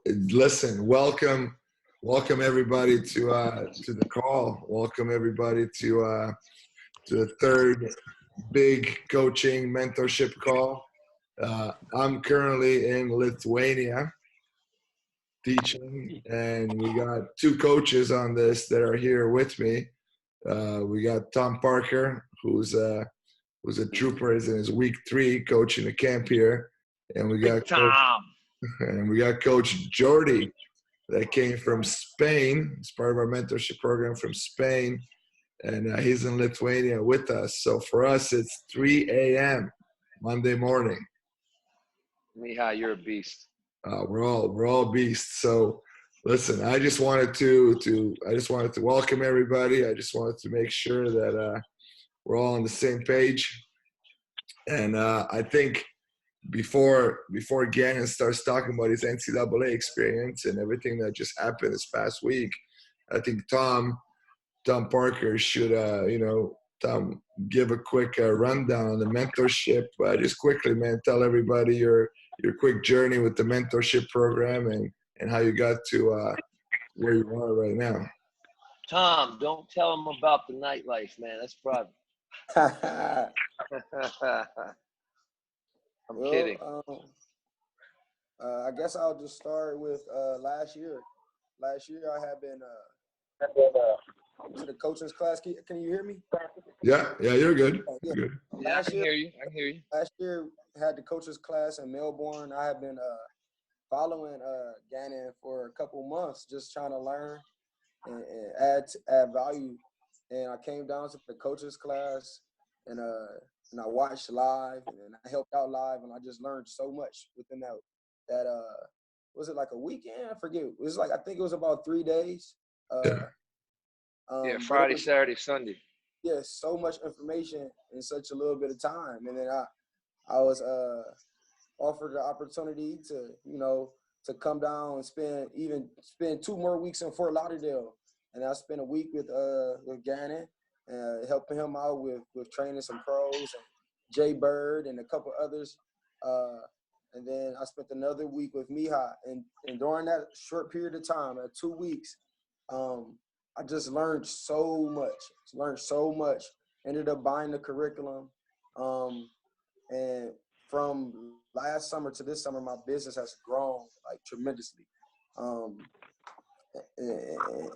Listen, welcome everybody to the call. Welcome everybody to the third big coaching mentorship call. I'm currently in Lithuania teaching, and we got two coaches on this that are here with me. We got Tom Parker, who's a trooper, is in his week 3 coaching the camp here, and we got Tom. And we got Coach Jordi that came from Spain. He's part of our mentorship program from Spain, and he's in Lithuania with us. So for us, it's 3 a.m. Monday morning. Mihai, you're a beast. We're all beasts. So listen, I just wanted to welcome everybody. I just wanted to make sure that we're all on the same page, and I think. Before Gannon starts talking about his NCAA experience and everything that just happened this past week, I think Tom Parker should, Tom, give a quick rundown on the mentorship. Just quickly, man, tell everybody your quick journey with the mentorship program and how you got to where you are right now. Tom, don't tell him about the nightlife, man. That's private. I'm kidding. I guess I'll just start with last year. Last year I had been to the coaching's class. Can you hear me? Yeah, you're good. Yeah. You're good. Yeah, I can hear you. Last year I had the coach's class in Melbourne. I have been following Gannon for a couple months, just trying to learn and add value. And I came down to the coach's class and I watched live and I helped out live, and I just learned so much within that was it like a weekend? I forget. It was like, I think it was about 3 days. Friday, Saturday, Sunday. Yeah, so much information in such a little bit of time. And then I was offered the opportunity to come down and spend 2 more weeks in Fort Lauderdale. And I spent a week with Gannon, helping him out with training some pros, and Jay Bird and a couple others. And then I spent another week with Mihai. And during that short period of time, 2 weeks, I just learned so much. Ended up buying the curriculum. And from last summer to this summer, my business has grown like tremendously.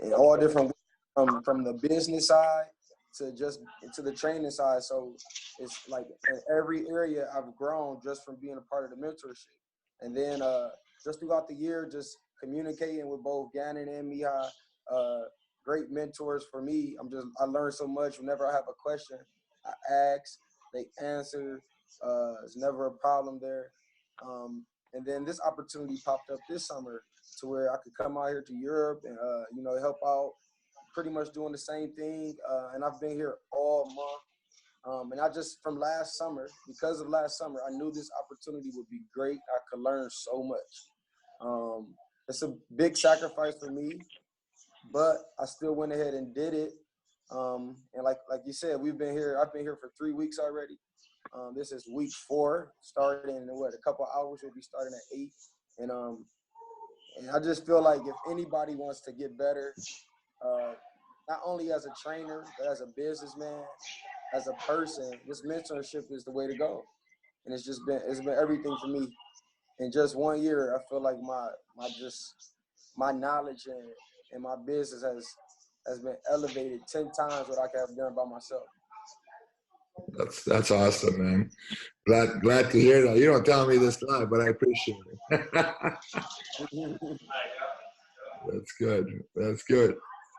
In all different ways, from the business side to the training side. So it's like in every area I've grown just from being a part of the mentorship. And then just throughout the year, just communicating with both Gannon and Mihai, great mentors for me. I learn so much. Whenever I have a question, I ask, they answer. It's never a problem there. And then this opportunity popped up this summer to where I could come out here to Europe and help out, pretty much doing the same thing. And I've been here all month. And I just, from last summer, because of last summer, I knew this opportunity would be great. I could learn so much. It's a big sacrifice for me, but I still went ahead and did it. And like you said, I've been here for 3 weeks already. This is week 4, starting in a couple hours. We'll be starting at 8. And I just feel like if anybody wants to get better, not only as a trainer, but as a businessman, as a person, this mentorship is the way to go. And it's been everything for me. In just 1 year, I feel like my knowledge and my business has been elevated 10 times what I could have done by myself. That's awesome, man. Glad to hear that. You don't tell me this live, but I appreciate it. That's good.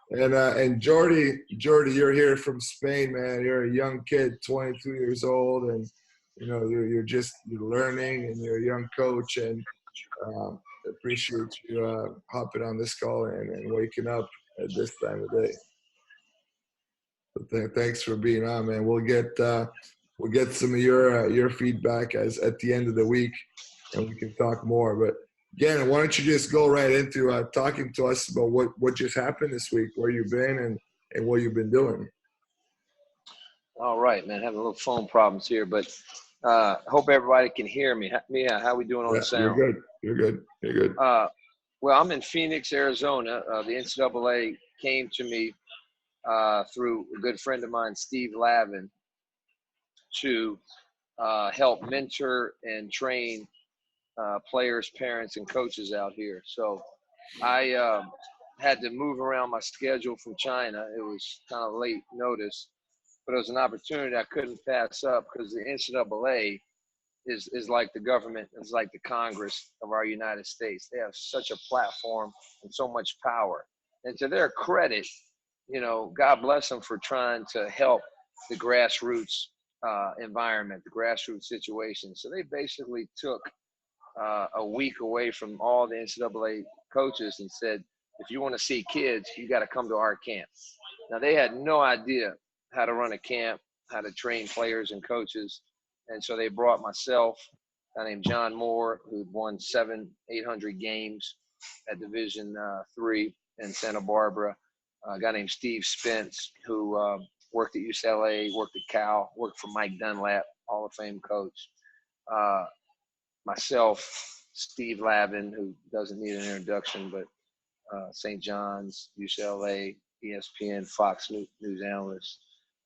And Jordi, you're here from Spain, man. You're a young kid, 22 years old, and you're learning, and you're a young coach, and appreciate you hopping on this call and waking up at this time of day. So thanks for being on, man. We'll get some of your feedback at the end of the week, and we can talk more. But again, why don't you just go right into talking to us about what just happened this week, where you've been, and what you've been doing. All right, man. Having a little phone problems here, but hope everybody can hear me. Mia, how we doing on the sound? You're good. Well, I'm in Phoenix, Arizona. The NCAA came to me through a good friend of mine, Steve Lavin, to help mentor and train players, parents, and coaches out here. So I had to move around my schedule from China. It was kind of late notice, but it was an opportunity I couldn't pass up because the NCAA is like the government, is like the Congress of our United States. They have such a platform and so much power. And to their credit, you know, God bless them for trying to help the grassroots environment, the grassroots situation. So they basically took a week away from all the NCAA coaches and said, if you want to see kids, you got to come to our camp. Now, they had no idea how to run a camp, how to train players and coaches. And so they brought myself, a guy named John Moore, who'd won 800 games at Division III in Santa Barbara. A guy named Steve Spence, who worked at UCLA, worked at Cal, worked for Mike Dunlap, Hall of Fame coach. Myself, Steve Lavin, who doesn't need an introduction, but St. John's, UCLA, ESPN, Fox News analyst.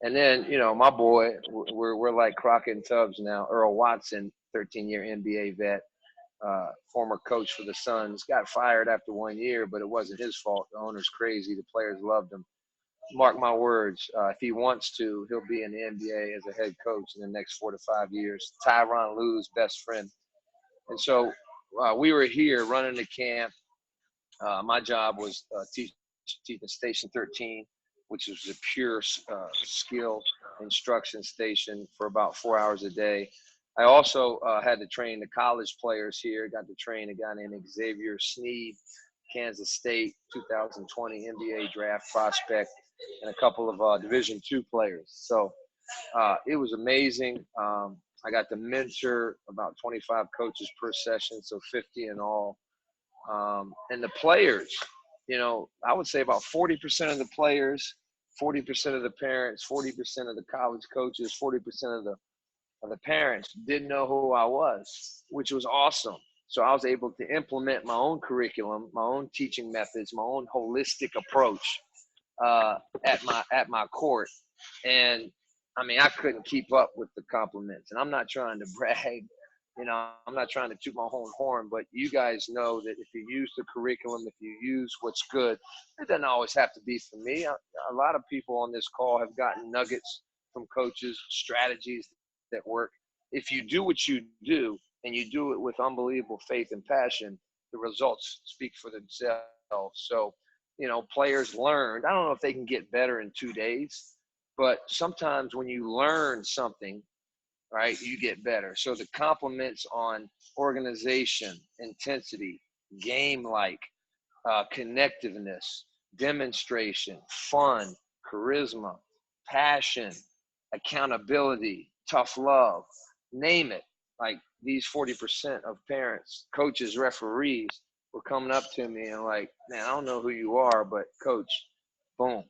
And then, you know, my boy, we're like Crockett and Tubbs now. Earl Watson, 13-year NBA vet, former coach for the Suns, got fired after 1 year, but it wasn't his fault. The owner's crazy. The players loved him. Mark my words, if he wants to, he'll be in the NBA as a head coach in the next 4 to 5 years. Tyronn Lue's best friend. And so we were here running the camp. My job was teaching Station 13, which was a pure skill instruction station for about 4 hours a day. I also had to train the college players here. Got to train a guy named Xavier Sneed, Kansas State, 2020 NBA draft prospect, and a couple of Division II players. So it was amazing. I got to mentor about 25 coaches per session, so 50 in all. And the players, you know, I would say about 40% of the players, 40% of the parents, 40% of the college coaches, 40% of the parents didn't know who I was, which was awesome. So I was able to implement my own curriculum, my own teaching methods, my own holistic approach at my court. And I mean, I couldn't keep up with the compliments. And I'm not trying to brag, you know, I'm not trying to toot my own horn, but you guys know that if you use the curriculum, if you use what's good, it doesn't always have to be for me. A lot of people on this call have gotten nuggets from coaches, strategies that work. If you do what you do and you do it with unbelievable faith and passion, the results speak for themselves. So, you know, players learned. I don't know if they can get better in 2 days, but sometimes when you learn something, right, you get better. So the compliments on organization, intensity, game-like, connectiveness, demonstration, fun, charisma, passion, accountability, tough love, name it. Like these 40% of parents, coaches, referees were coming up to me and like, man, I don't know who you are, but coach, boom.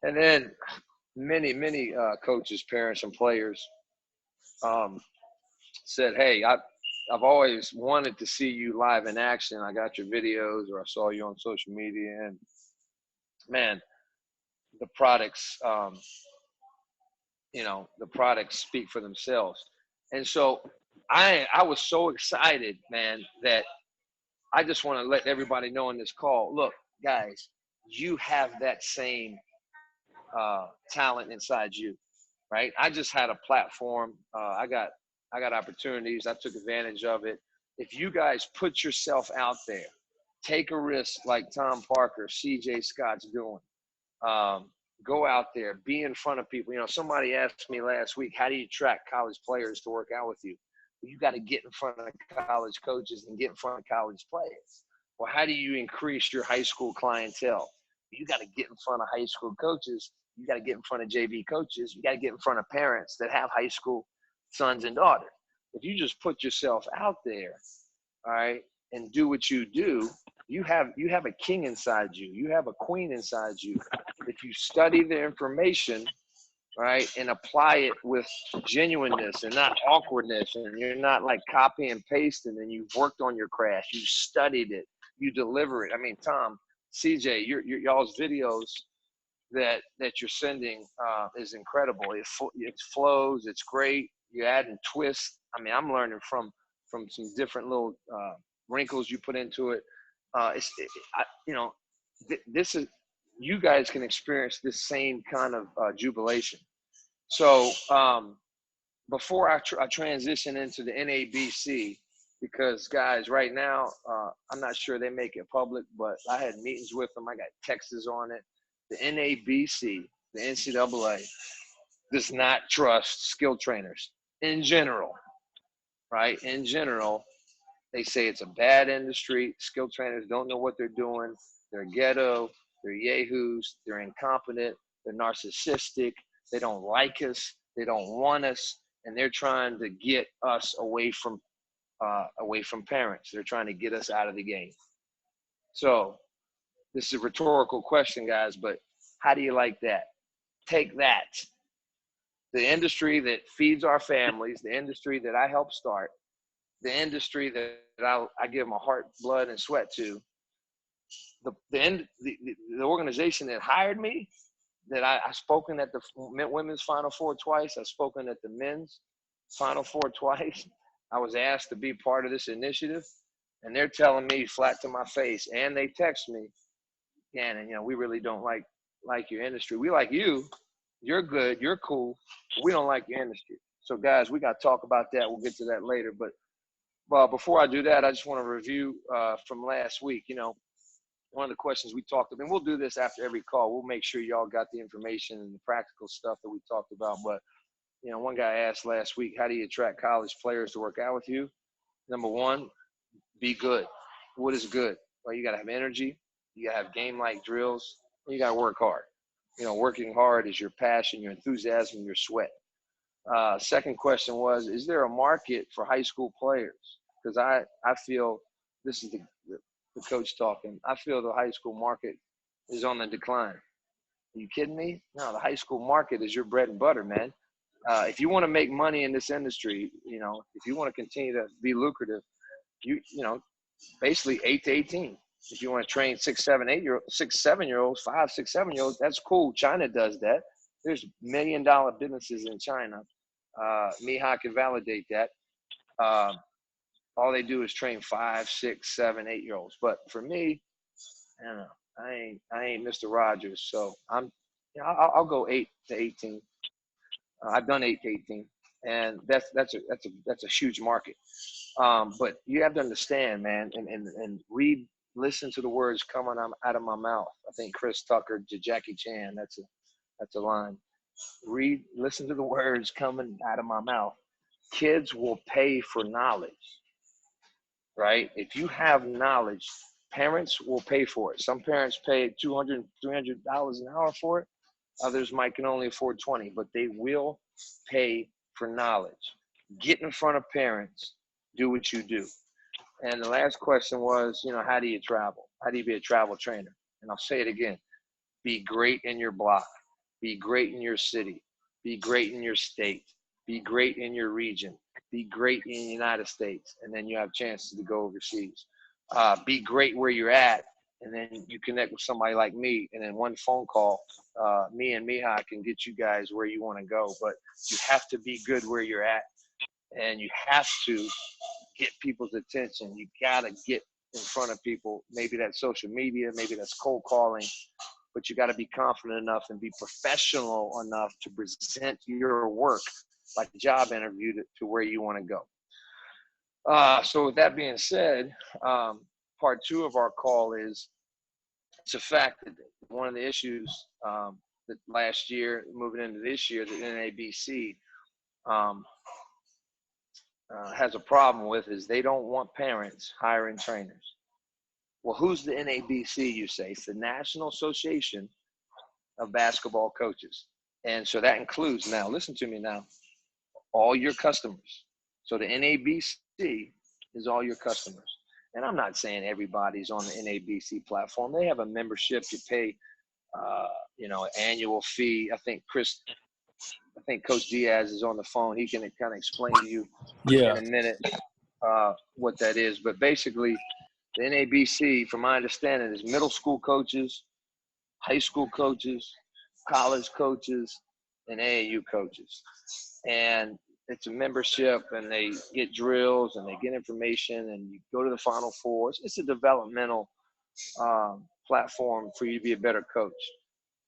And then many coaches, parents, and players said, hey, I've always wanted to see you live in action. I got your videos or I saw you on social media, and man, the products, you know, the products speak for themselves. And so I was so excited, man, that I just want to let everybody know on this call, look, guys, you have that same talent inside you, right? I just had a platform. I got opportunities. I took advantage of it. If you guys put yourself out there, take a risk like Tom Parker, CJ Scott's doing. Go out there, be in front of people. You know, somebody asked me last week, how do you attract college players to work out with you? Well, you got to get in front of college coaches and get in front of college players. Well, how do you increase your high school clientele? You got to get in front of high school coaches. You got to get in front of JV coaches. You got to get in front of parents that have high school sons and daughters. If you just put yourself out there, all right, and do what you do, you have a king inside you. You have a queen inside you. If you study the information, right, and apply it with genuineness and not awkwardness, and you're not like copy and pasting, and you've worked on your craft, you studied it, you deliver it. I mean, Tom, CJ, y'all's videos that you're sending is incredible. It flows. It's great. You're adding twists. I mean, I'm learning from some different little wrinkles you put into it. This is, you guys can experience this same kind of jubilation. So before I transition into the NABC, because guys, right now, I'm not sure they make it public, but I had meetings with them. I got texts on it. The NABC, the NCAA, does not trust skilled trainers in general, right? In general, they say it's a bad industry. Skilled trainers don't know what they're doing. They're ghetto. They're yahoos. They're incompetent. They're narcissistic. They don't like us. They don't want us. And they're trying to get us away from parents. They're trying to get us out of the game. So this is a rhetorical question, guys, but how do you like that? Take that. The industry that feeds our families, the industry that I helped start, the industry that I give my heart, blood, and sweat to, the organization that hired me, that I've spoken at the women's Final Four twice. I've spoken at the men's Final Four twice. I was asked to be part of this initiative, and they're telling me flat to my face, and they text me, Gannon, we really don't like your industry. We like you. You're good. You're cool. But we don't like your industry. So, guys, we got to talk about that. We'll get to that later. But before I do that, I just want to review from last week. One of the questions we talked about, and we'll do this after every call. We'll make sure y'all got the information and the practical stuff that we talked about. But, one guy asked last week, how do you attract college players to work out with you? Number one, be good. What is good? Well, you got to have energy. You got to have game-like drills. And you got to work hard. Working hard is your passion, your enthusiasm, your sweat. Second question was, is there a market for high school players? Because I feel, this is the coach talking, I feel the high school market is on the decline. Are you kidding me? No, the high school market is your bread and butter, man. If you want to make money in this industry, if you want to continue to be lucrative, basically 8 to 18. If you want to train 6, 7, 7-year-olds, 5, 6, 7-year-olds, that's cool. China does that. There's $1 million businesses in China. Miha can validate that. All they do is train 5, 6, 7, 8-year-olds. But for me, I don't know. I ain't Mr. Rogers, so I'll go 8 to 18. I've done 8 to 18, and that's a huge market. But you have to understand, man, and listen to the words coming out of my mouth. I think Chris Tucker to Jackie Chan. That's a line. Listen to the words coming out of my mouth. Kids will pay for knowledge, right? If you have knowledge, parents will pay for it. Some parents pay $200, $300 an hour for it. Others might can only afford 20, but they will pay for knowledge. Get in front of parents. Do what you do. And the last question was, how do you travel? How do you be a travel trainer? And I'll say it again. Be great in your block. Be great in your city. Be great in your state. Be great in your region. Be great in the United States. And then you have chances to go overseas. Be great where you're at. And then you connect with somebody like me. And then one phone call, me and Miha can get you guys where you want to go. But you have to be good where you're at. And you have to get people's attention. You got to get in front of people. Maybe that's social media. Maybe that's cold calling. But you got to be confident enough and be professional enough to present your work like a job interview to where you want to go. So with that being said, part 2 of our call is, it's a fact that one of the issues that last year, moving into this year, the NABC has a problem with is they don't want parents hiring trainers. Well, who's the NABC, you say? It's the National Association of Basketball Coaches. And so that includes, now listen to me now, all your customers. So the NABC is all your customers. And I'm not saying everybody's on the NABC platform. They have a membership. You pay, an annual fee. I think Coach Diaz is on the phone. He can kind of explain to you in a minute what that is. But basically, The NABC, from my understanding, is middle school coaches, high school coaches, college coaches, and AAU coaches. And it's a membership, and they get drills and they get information, and you go to the Final Fours. It's a developmental platform for you to be a better coach.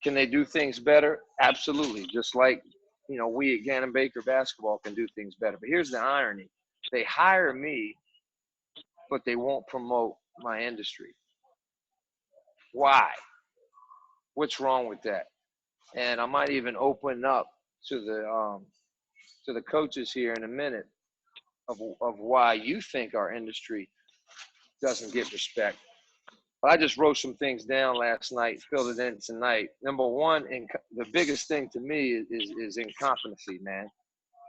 Can they do things better? Absolutely. Just like, you know, we at Gannon Baker basketball can do things better. But here's the irony. They hire me, but they won't promote my industry. Why? What's wrong with that? And I might even open up to the coaches here in a minute of why you think our industry doesn't get respect. But I just wrote some things down last night, filled it in tonight. Number one, the biggest thing to me is incompetency, man.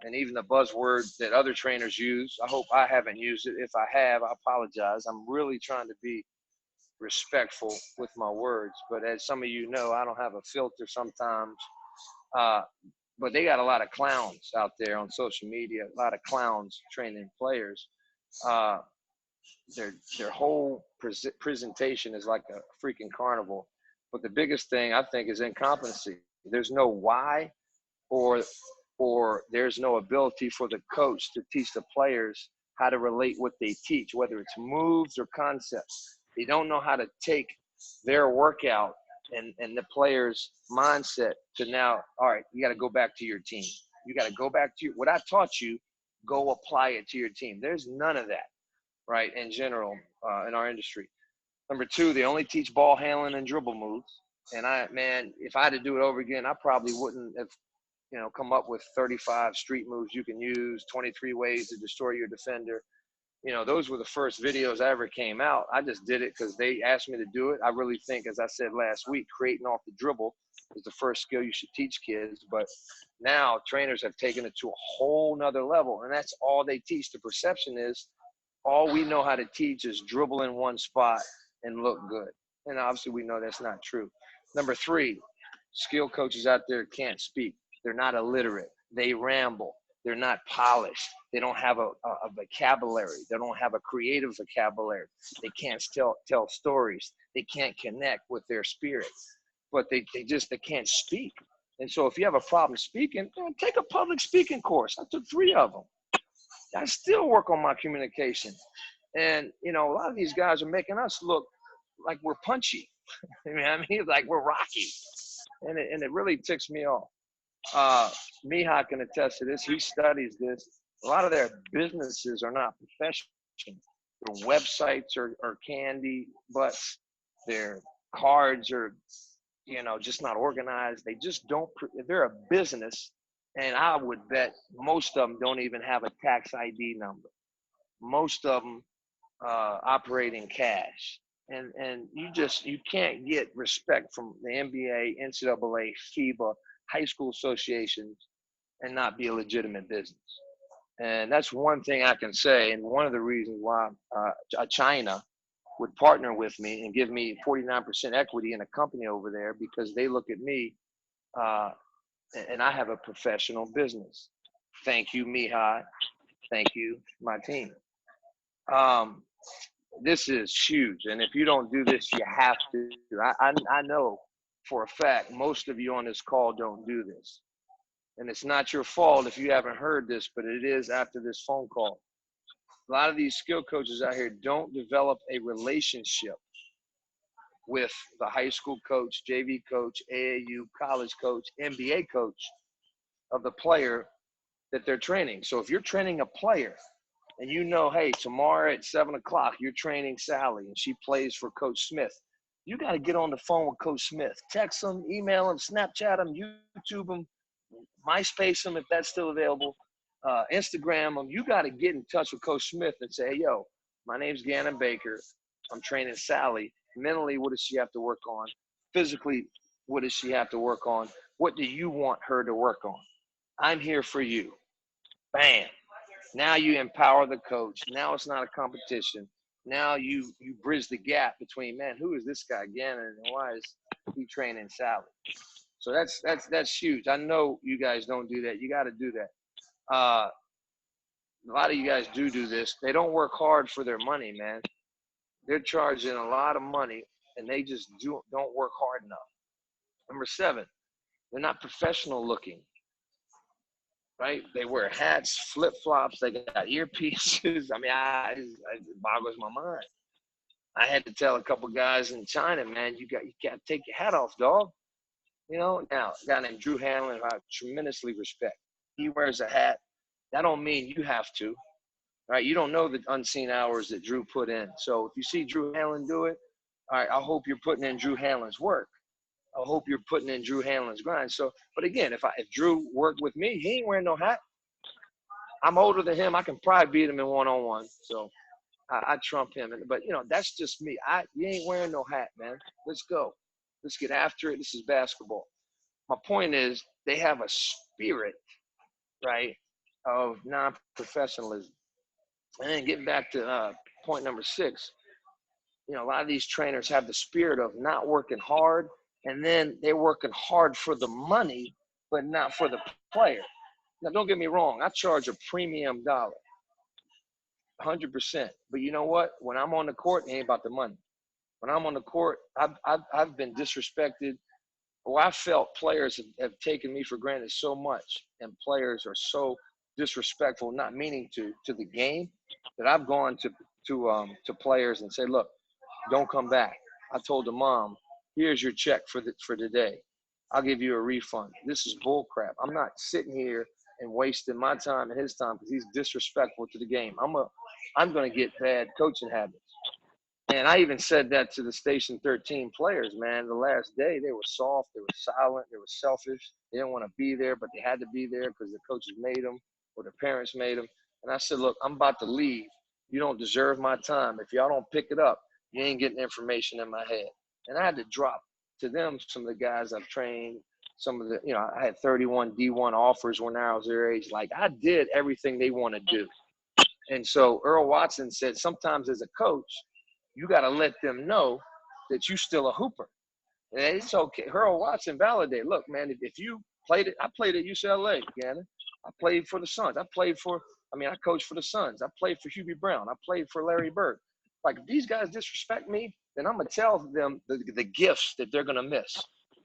And even the buzzword that other trainers use, I hope I haven't used it. If I have, I apologize. I'm really trying to be respectful with my words. But as some of you know, I don't have a filter sometimes. But they got a lot of clowns out there on social media, a lot of clowns training players. Their whole presentation is like a freaking carnival. But the biggest thing I think is incompetency. There's no why, or there's no ability for the coach to teach the players how to relate what they teach, whether it's moves or concepts. They don't know how to take their workout and the player's mindset to now, all right, you got to go back to your team. You got to go back to what I taught you, go apply it to your team. There's none of that, right, in general in our industry. Number two, they only teach ball handling and dribble moves. And if I had to do it over again, I probably wouldn't have, come up with 35 street moves you can use, 23 ways to destroy your defender. Those were the first videos I ever came out. I just did it because they asked me to do it. I really think, as I said last week, creating off the dribble is the first skill you should teach kids. But now trainers have taken it to a whole nother level, and that's all they teach. The perception is all we know how to teach is dribble in one spot and look good. And obviously we know that's not true. Number three, skill coaches out there can't speak. They're not illiterate. They ramble. They're not polished. They don't have a vocabulary. They don't have a creative vocabulary. They can't tell stories. They can't connect with their spirit. But they can't speak. And so if you have a problem speaking, take a public speaking course. I took 3 of them. I still work on my communication. And, a lot of these guys are making us look like we're punchy. Like we're rocky. And it really ticks me off. Mihai can attest to this. He studies this. A lot of their businesses are not professional. Their websites are candy, but their cards are, just not organized. They just don't. They're a business, and I would bet most of them don't even have a tax ID number. Most of them operate in cash, and you can't get respect from the NBA, NCAA, FIBA, high school associations, and not be a legitimate business. And that's one thing I can say. And one of the reasons why China would partner with me and give me 49% equity in a company over there, because they look at me and I have a professional business. Thank you, Mihai. Thank you, my team. This is huge. And if you don't do this, you have to. I know for a fact most of you on this call don't do this. And it's not your fault if you haven't heard this, but it is after this phone call. A lot of these skill coaches out here don't develop a relationship with the high school coach, JV coach, AAU, college coach, NBA coach of the player that they're training. So if you're training a player and hey, tomorrow at 7 o'clock, you're training Sally and she plays for Coach Smith, you got to get on the phone with Coach Smith. Text him, email him, Snapchat him, YouTube him, MySpace him if that's still available, Instagram him. You got to get in touch with Coach Smith and say, hey, yo, my name's Gannon Baker. I'm training Sally. Mentally, what does she have to work on? Physically, what does she have to work on? What do you want her to work on? I'm here for you. Bam. Now you empower the coach. Now it's not a competition. Now you bridge the gap between, man, who is this guy, Gannon, and why is he training Sally? So that's huge. I know you guys don't do that. You got to do that. A lot of you guys do this. They don't work hard for their money, man. They're charging a lot of money, and they just don't work hard enough. Number 7, they're not professional looking, right? They wear hats, flip flops, they got earpieces. I mean, it boggles my mind. I had to tell a couple guys in China, man, you got to take your hat off, dog. You know, now a guy named Drew Hanlon, who I tremendously respect. He wears a hat. That don't mean you have to, right? You don't know the unseen hours that Drew put in. So if you see Drew Hanlon do it, all right, I hope you're putting in Drew Hanlon's work. I hope you're putting in Drew Hanlon's grind. So, but again, if Drew worked with me, he ain't wearing no hat. I'm older than him. I can probably beat him in one-on-one. So I trump him. But, you know, that's just me. You ain't wearing no hat, man. Let's go. Let's get after it. This is basketball. My point is they have a spirit, right, of non-professionalism. And then getting back to point number 6, you know, a lot of these trainers have the spirit of not working hard, and then they're working hard for the money, but not for the player. Now, don't get me wrong. I charge a premium dollar, 100%. But you know what? When I'm on the court, it ain't about the money. When I'm on the court, I've been disrespected. Well, I felt players have taken me for granted so much, and players are so disrespectful, not meaning to the game, that I've gone to players and say, look, don't come back. I told the mom, here's your check for today. I'll give you a refund. This is bull crap. I'm not sitting here and wasting my time and his time because he's disrespectful to the game. I'm going to get bad coaching habits. And I even said that to the Station 13 players, man. The last day, they were soft, they were silent, they were selfish. They didn't want to be there, but they had to be there because the coaches made them or their parents made them. And I said, look, I'm about to leave. You don't deserve my time. If y'all don't pick it up, you ain't getting information in my head. And I had to drop to them some of the guys I've trained, some of the, you know, I had 31 D1 offers when I was their age. Like, I did everything they want to do. And so Earl Watson said, sometimes as a coach, you got to let them know that you still a hooper. And it's okay. Earl Watson validated. Look, man, if you played it, I played at UCLA, Gannon. I played for the Suns. I coached for the Suns. I played for Hubie Brown. I played for Larry Bird. Like, if these guys disrespect me, then I'm going to tell them the gifts that they're going to miss.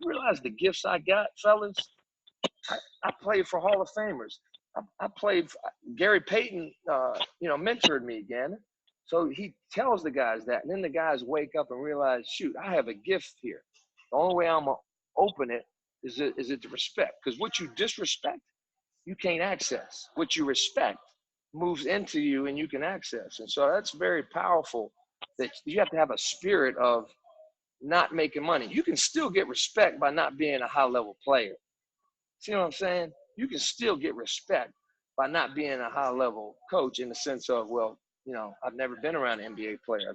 You realize the gifts I got, fellas? I played for Hall of Famers. I played for, Gary Payton, mentored me, Gannon. So he tells the guys that, and then the guys wake up and realize, shoot, I have a gift here. The only way I'm going to open it is it to respect. Because what you disrespect, you can't access. What you respect moves into you and you can access. And so that's very powerful, that you have to have a spirit of not making money. You can still get respect by not being a high-level player. See what I'm saying? You can still get respect by not being a high-level coach in the sense of, well, you know, I've never been around an NBA player.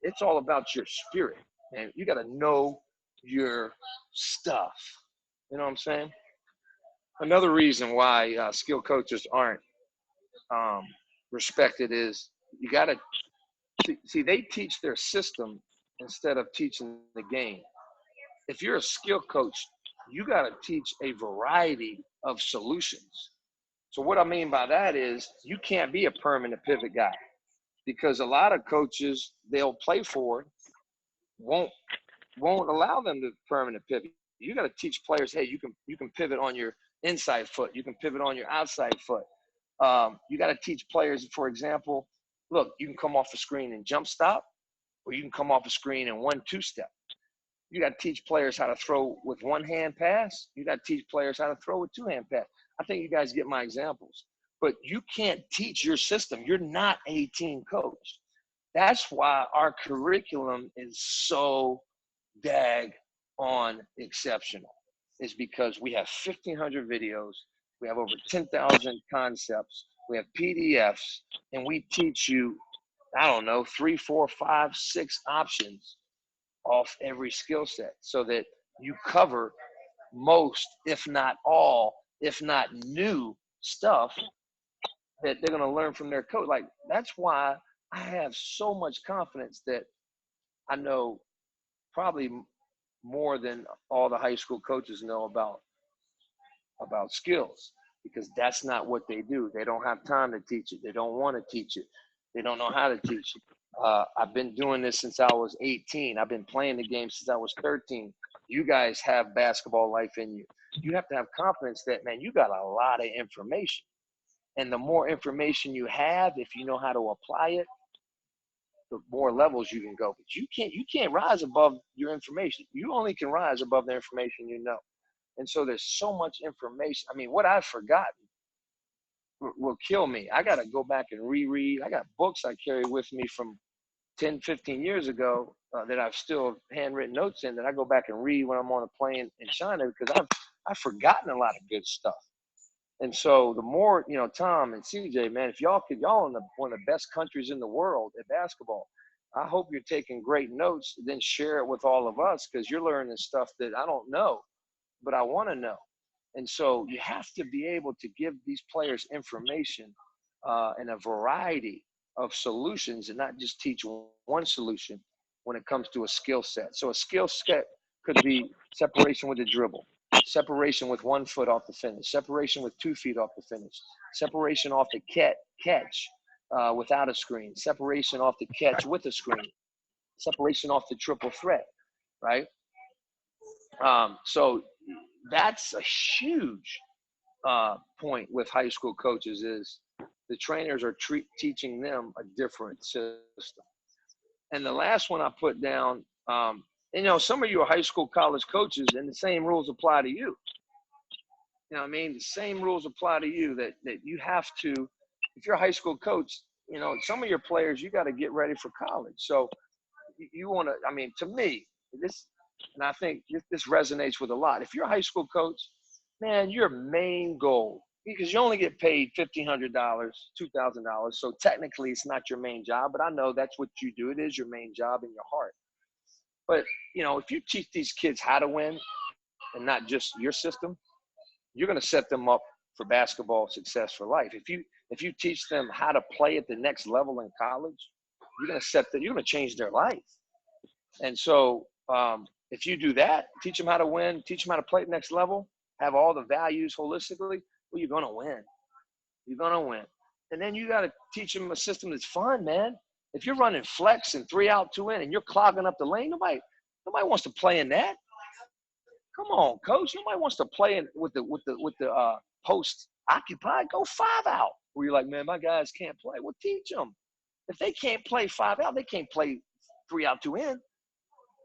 It's all about your spirit, man. You got to know your stuff. You know what I'm saying? Another reason why skill coaches aren't respected is you got to see, they teach their system instead of teaching the game. If you're a skill coach, you got to teach a variety of solutions. So what I mean by that is you can't be a permanent pivot guy, because a lot of coaches they'll play for won't allow them to permanent pivot. You got to teach players, hey, you can pivot on your inside foot, you can pivot on your outside foot. You got to teach players, for example, look, you can come off a screen and jump stop, or you can come off a screen and 1-2 step. You got to teach players how to throw with one hand pass. You got to teach players how to throw with two-hand pass. I think you guys get my examples. But you can't teach your system. You're not a team coach. That's why our curriculum is so on exceptional. Is because we have 1,500 videos. We have over 10,000 concepts. We have PDFs. And we teach you, I don't know, 3, 4, 5, 6 options off every skill set so that you cover most, if not all, if not new stuff that they're going to learn from their coach. Like, that's why I have so much confidence that I know probably more than all the high school coaches know about skills, because that's not what they do. They don't have time to teach it. They don't want to teach it. They don't know how to teach it. I've been doing this since I was 18. I've been playing the game since I was 13. You guys have basketball life in you. You have to have confidence that, man, you got a lot of information. And the more information you have, if you know how to apply it, the more levels you can go. But you can't rise above your information. You only can rise above the information you know. And so there's so much information. I mean, what I've forgotten will kill me. I got to go back and reread. I got books I carry with me from 10, 15 years ago that I've still handwritten notes in that I go back and read when I'm on a plane in China, because I've forgotten a lot of good stuff. And so the more, you know, Tom and CJ, man, if y'all in one of the best countries in the world at basketball, I hope you're taking great notes, then share it with all of us, because you're learning stuff that I don't know, but I want to know. And so you have to be able to give these players information and a variety of solutions, and not just teach one solution when it comes to a skill set. So a skill set could be separation with the dribble, separation with 1 foot off the finish, separation with 2 feet off the finish, separation off the catch without a screen, separation off the catch with a screen, separation off the triple threat, right? So that's a huge point with high school coaches, is the trainers are teaching them a different system. And the last one I put down, you know, some of you are high school, college coaches, and the same rules apply to you. You know what I mean? The same rules apply to you, that you have to, if you're a high school coach, you know, some of your players, you got to get ready for college. So you want to, I mean, to me, this, and I think this resonates with a lot. If you're a high school coach, man, your main goal, because you only get paid $1,500, $2,000. So technically it's not your main job, but I know that's what you do. It is your main job in your heart. But, you know, if you teach these kids how to win and not just your system, you're going to set them up for basketball success for life. If you teach them how to play at the next level in college, you're going to change their life. And so if you do that, teach them how to win, teach them how to play at the next level, have all the values holistically, well, you're going to win. You're going to win. And then you got to teach them a system that's fun, man. If you're running flex and 3 out, 2 in, and you're clogging up the lane, nobody wants to play in that. Come on, coach. Nobody wants to play in with the post occupied. Go 5 out. Where you're like, man, my guys can't play. Well, teach them. If they can't play 5 out, they can't play 3 out, 2 in.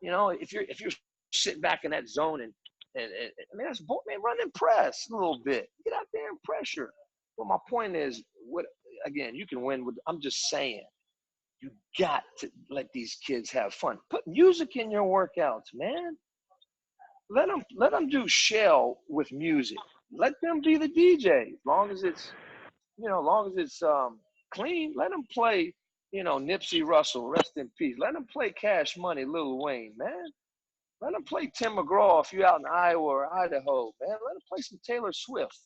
You know, if you're sitting back in that zone and I mean, that's, man, run and press a little bit. Get out there and pressure. Well, my point is, again, you can win with, I'm just saying, you got to let these kids have fun. Put music in your workouts, man. Let them do shell with music. Let them be the DJ. As long as it's clean, let them play, you know, Nipsey Russell, rest in peace. Let them play Cash Money, Lil Wayne, man. Let them play Tim McGraw if you're out in Iowa or Idaho, man. Let them play some Taylor Swift.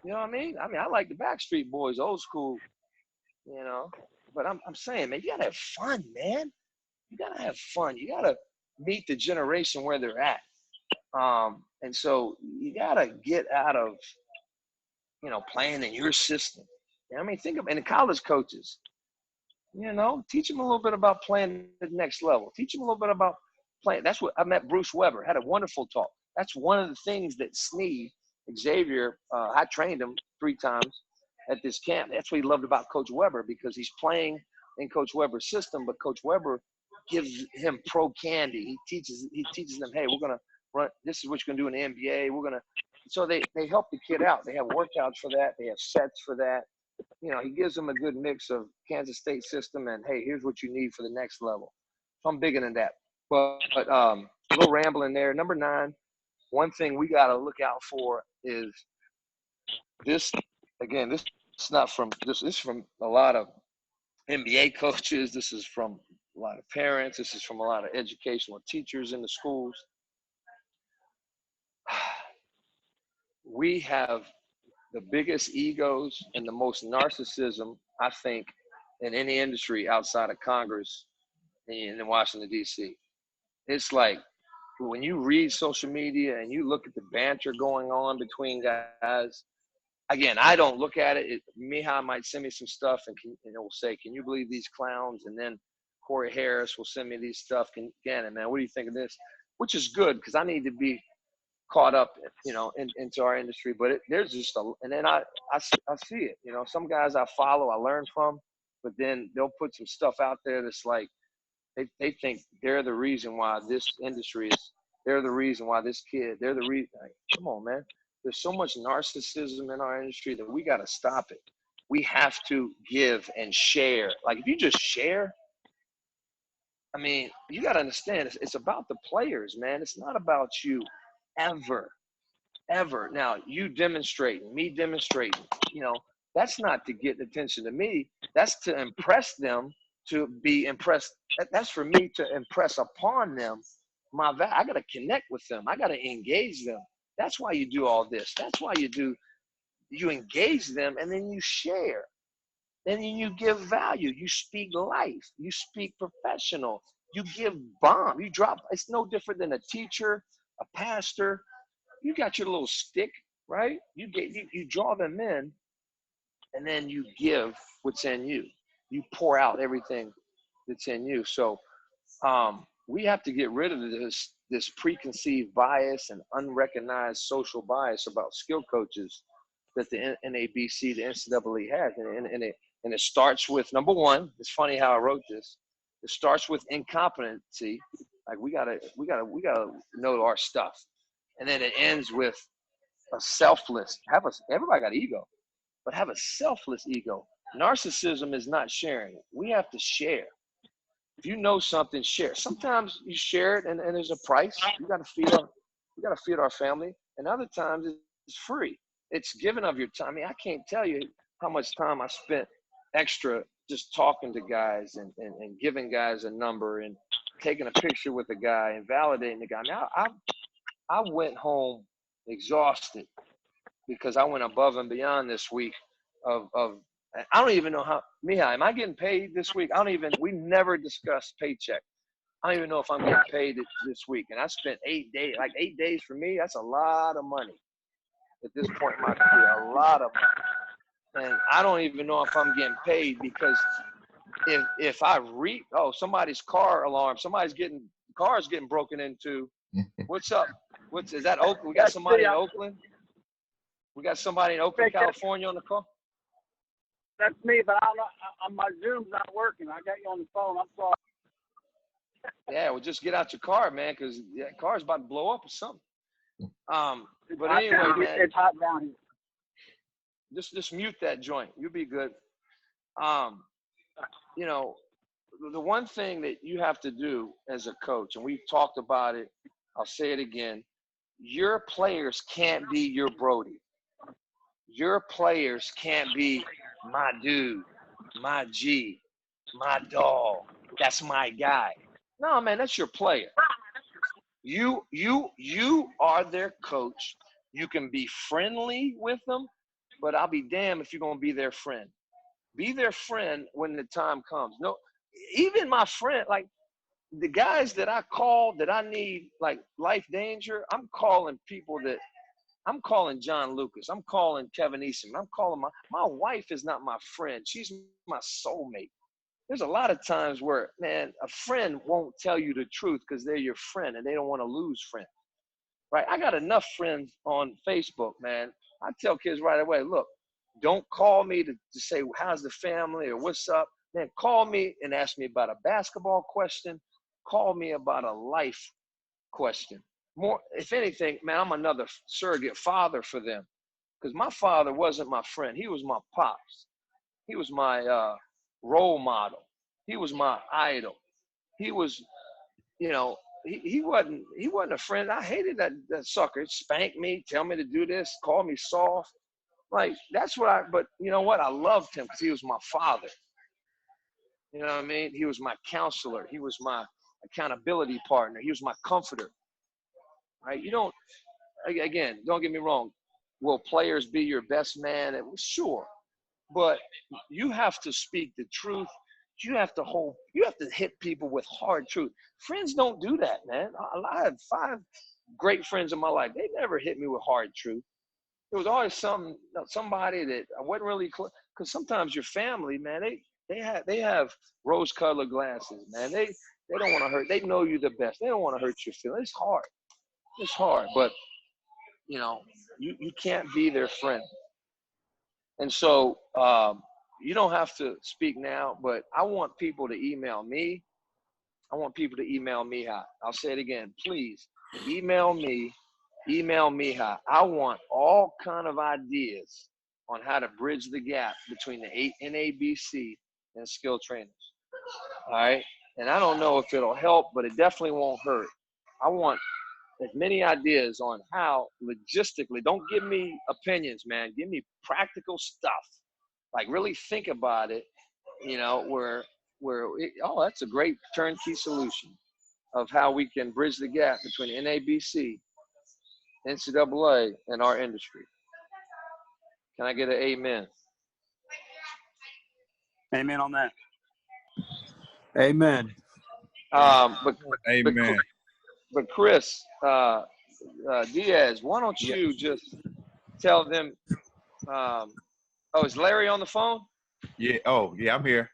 You know what I mean? I like the Backstreet Boys, old school, you know. But I'm saying, man, you got to have fun, man. You got to have fun. You got to meet the generation where they're at. And so you got to get out of, you know, playing in your system. You know what I mean? Think of, and the college coaches, you know, teach them a little bit about playing at the next level. Teach them a little bit about playing. That's what I met Bruce Weber, had a wonderful talk. That's one of the things that Xavier, I trained him 3 times at this camp. That's what he loved about Coach Weber, because he's playing in Coach Weber's system, but Coach Weber gives him pro candy. He teaches them, hey, we're going to run, this is what you're going to do in the NBA. We're going to, so they help the kid out. They have workouts for that. They have sets for that. You know, he gives them a good mix of Kansas State system and, hey, here's what you need for the next level. So I'm big into that. But a little rambling there. Number 9, one thing we got to look out for is this. Again, this is not from this is from a lot of NBA coaches. This is from a lot of parents. This is from a lot of educational teachers in the schools. We have the biggest egos and the most narcissism, I think, in any industry outside of Congress and in Washington, D.C. It's like when you read social media and you look at the banter going on between guys, again, I don't look at it. Mihai might send me some stuff and it will say, can you believe these clowns? And then Corey Harris will send me these stuff. Gannon, man, what do you think of this? Which is good because I need to be caught up, into our industry. But there's just and then I see it. Some guys I follow, I learn from, but then they'll put some stuff out there that's like they think they're the reason why this industry is. They're the reason why this kid. They're the reason. Like, come on, man. There's so much narcissism in our industry that we got to stop it. We have to give and share. Like if you just share, I mean, you got to understand, it's about the players, man. It's not about you ever. Now, you demonstrating, me demonstrating, that's not to get attention to me. That's to impress them, to be impressed. That's for me to impress upon them I got to connect with them. I got to engage them. That's why you do all this. That's why you engage them, and then you share. And then you give value. You speak life. You speak professional. You give bomb. You drop. It's no different than a teacher, a pastor. You got your little stick, right? You draw them in, and then you give what's in you. You pour out everything that's in you. So we have to get rid of this preconceived bias and unrecognized social bias about skill coaches that the NABC, the NCAA has, and it starts with, number one. It's funny how I wrote this. It starts with incompetency. Like we gotta know our stuff, and then it ends with a selfless. Everybody got ego, but have a selfless ego. Narcissism is not sharing. We have to share. If you know something, share. Sometimes you share it, and there's a price. We got to feed our family, and other times it's free. It's giving of your time. I mean, I can't tell you how much time I spent extra just talking to guys and giving guys a number and taking a picture with a guy and validating the guy. Now I went home exhausted because I went above and beyond this week of I don't even know how, Mihai, am I getting paid this week? We never discussed paycheck. I don't even know if I'm getting paid this week. And I spent 8 days, like 8 days for me, that's a lot of money at this point in my career, a lot of money. And I don't even know if I'm getting paid because if I somebody's car alarm, car's getting broken into. What's up? Is that Oakland? We got somebody in Oakland? We got somebody in Oakland, California on the call? That's me, but I don't know. My Zoom's not working. I got you on the phone. I'm sorry. Yeah, well, just get out your car, man, because that car's about to blow up or something. But anyway, man, it's hot down here. Just mute that joint. You'll be good. The one thing that you have to do as a coach, and we've talked about it, I'll say it again, your players can't be your Brody. Your players can't be my dude, my G, my dog. That's my guy. No, man, that's your player. You are their coach. You can be friendly with them, but I'll be damned if you're going to be their friend. Be their friend when the time comes. No, even my friend, like the guys that I call that I need, like life danger, I'm calling John Lucas. I'm calling Kevin Eastman. I'm calling my wife is not my friend. She's my soulmate. There's a lot of times where, man, a friend won't tell you the truth because they're your friend and they don't want to lose friends, right? I got enough friends on Facebook, man. I tell kids right away, look, don't call me to say, how's the family or what's up? Man, call me and ask me about a basketball question. Call me about a life question. More, if anything, man, I'm another surrogate father for them because my father wasn't my friend. He was my pops. He was my role model. He was my idol. He was, he wasn't a friend. I hated that sucker. He'd spank me, tell me to do this, call me soft. Like, that's but you know what? I loved him because he was my father. You know what I mean? He was my counselor. He was my accountability partner. He was my comforter. Right? Again, don't get me wrong. Will players be your best man? Sure. But you have to speak the truth. You have to hit people with hard truth. Friends don't do that, man. I had 5 great friends in my life. They never hit me with hard truth. It was always somebody that I wasn't really close. Because sometimes your family, man, they have rose-colored glasses, man. They don't want to hurt. They know you the best. They don't want to hurt your feelings. It's hard. It's hard, but you can't be their friend. And so you don't have to speak now, but I want people to email me. I want people to email Mihai. I'll say it again. Please email me. Email Mihai. I want all kind of ideas on how to bridge the gap between the NABC and skill trainers. All right. And I don't know if it'll help, but it definitely won't hurt. I want as many ideas on how logistically, don't give me opinions, man. Give me practical stuff. Like really think about it, that's a great turnkey solution of how we can bridge the gap between NABC, NCAA, and our industry. Can I get an amen? Amen on that. Amen. Amen. But Chris Diaz, why don't you just tell them? Is Larry on the phone? Yeah. Oh, yeah. I'm here.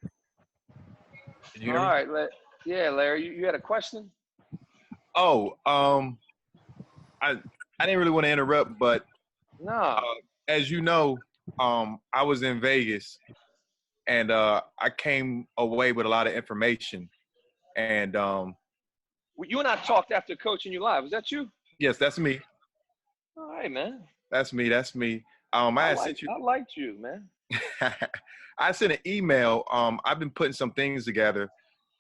Can you hear me? All right. Larry, you had a question? Oh, I didn't really want to interrupt, but No. as you know, I was in Vegas, and I came away with a lot of information. And You and I talked after coaching you live. Was that you? yes, that's me. All right, man. That's me. That's me. I liked you, man. I sent an email. I've been putting some things together,